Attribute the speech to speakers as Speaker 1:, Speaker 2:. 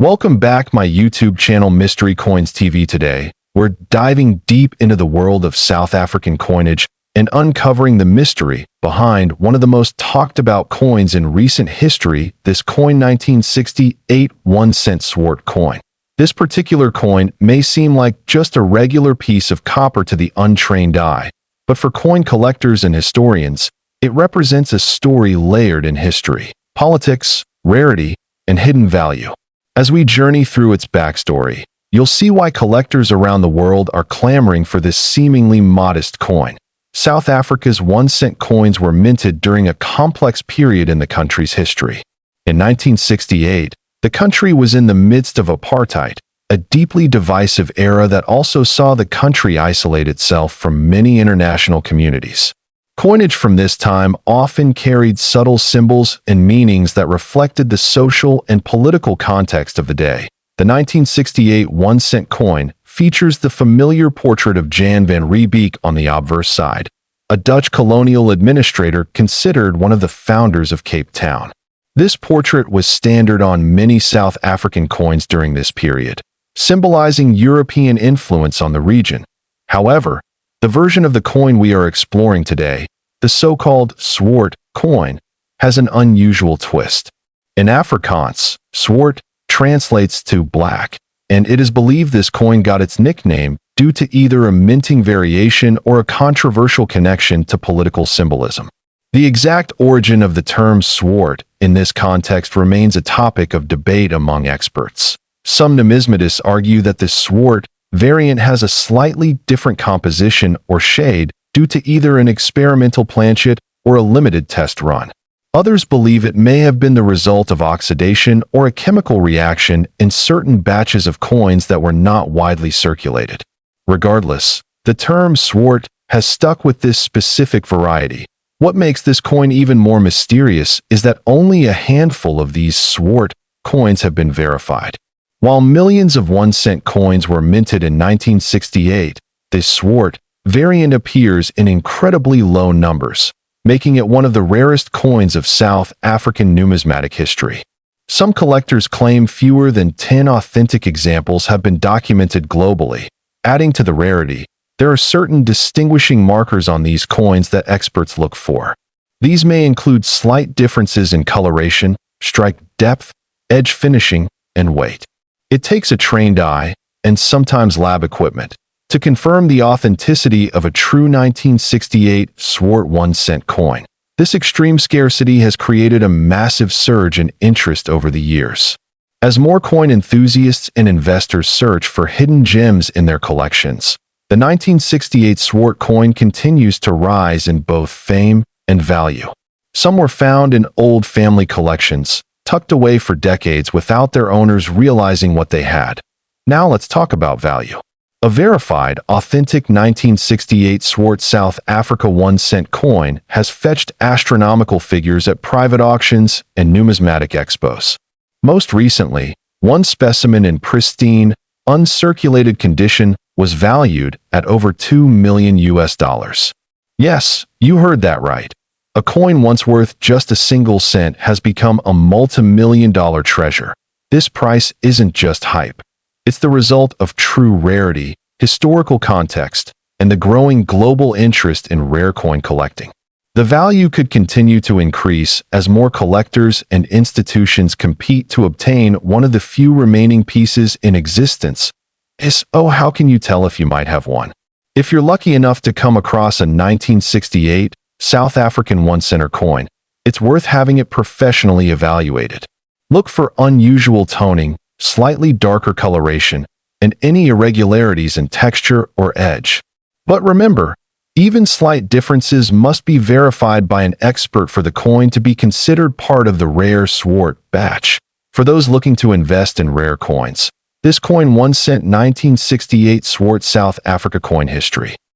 Speaker 1: Welcome back my YouTube channel Mystery Coins TV. Today, we're diving deep into the world of South African coinage and uncovering the mystery behind one of the most talked about coins in recent history, this coin 1968 1 cent Swart coin. This particular coin may seem like just a regular piece of copper to the untrained eye, but for coin collectors and historians, it represents a story layered in history, politics, rarity, and hidden value. As we journey through its backstory, you'll see why collectors around the world are clamoring for this seemingly modest coin. South Africa's 1 cent coins were minted during a complex period in the country's history. In 1968, the country was in the midst of apartheid, a deeply divisive era that also saw the country isolate itself from many international communities. Coinage from this time often carried subtle symbols and meanings that reflected the social and political context of the day. The 1968 1 cent coin features the familiar portrait of Jan van Riebeeck on the obverse side, a Dutch colonial administrator considered one of the founders of Cape Town. This portrait was standard on many South African coins during this period, symbolizing European influence on the region. However, the version of the coin we are exploring today, the so-called Swart coin, has an unusual twist. In Afrikaans, Swart translates to black, and it is believed this coin got its nickname due to either a minting variation or a controversial connection to political symbolism. The exact origin of the term Swart in this context remains a topic of debate among experts. Some numismatists argue that the Swart variant has a slightly different composition or shade due to either an experimental planchet or a limited test run. Others believe it may have been the result of oxidation or a chemical reaction in certain batches of coins that were not widely circulated. Regardless, the term Swart has stuck with this specific variety. What makes this coin even more mysterious is that only a handful of these Swart coins have been verified. While millions of 1 cent coins were minted in 1968, this Swart variant appears in incredibly low numbers, making it one of the rarest coins of South African numismatic history. Some collectors claim fewer than 10 authentic examples have been documented globally. Adding to the rarity, there are certain distinguishing markers on these coins that experts look for. These may include slight differences in coloration, strike depth, edge finishing, and weight. It takes a trained eye, and sometimes lab equipment, to confirm the authenticity of a true 1968 Swart 1 cent coin. This extreme scarcity has created a massive surge in interest over the years. As more coin enthusiasts and investors search for hidden gems in their collections, the 1968 Swart coin continues to rise in both fame and value. Some were found in old family collections, tucked away for decades without their owners realizing what they had. Now let's talk about value. A verified, authentic 1968 Swart South Africa 1 cent coin has fetched astronomical figures at private auctions and numismatic expos. Most recently, one specimen in pristine, uncirculated condition was valued at over $2 million. Yes, you heard that right. A coin once worth just a single cent has become a multi-million-dollar treasure. This price isn't just hype. It's the result of true rarity, historical context, and the growing global interest in rare coin collecting. The value could continue to increase as more collectors and institutions compete to obtain one of the few remaining pieces in existence. How can you tell if you might have one? If you're lucky enough to come across a 1968 South African 1 center coin, it's worth having it professionally evaluated. Look for unusual toning, slightly darker coloration, and any irregularities in texture or edge. But remember, even slight differences must be verified by an expert for the coin to be considered part of the rare Swart batch. For those looking to invest in rare coins, this coin 1 cent 1968 Swart South Africa coin history.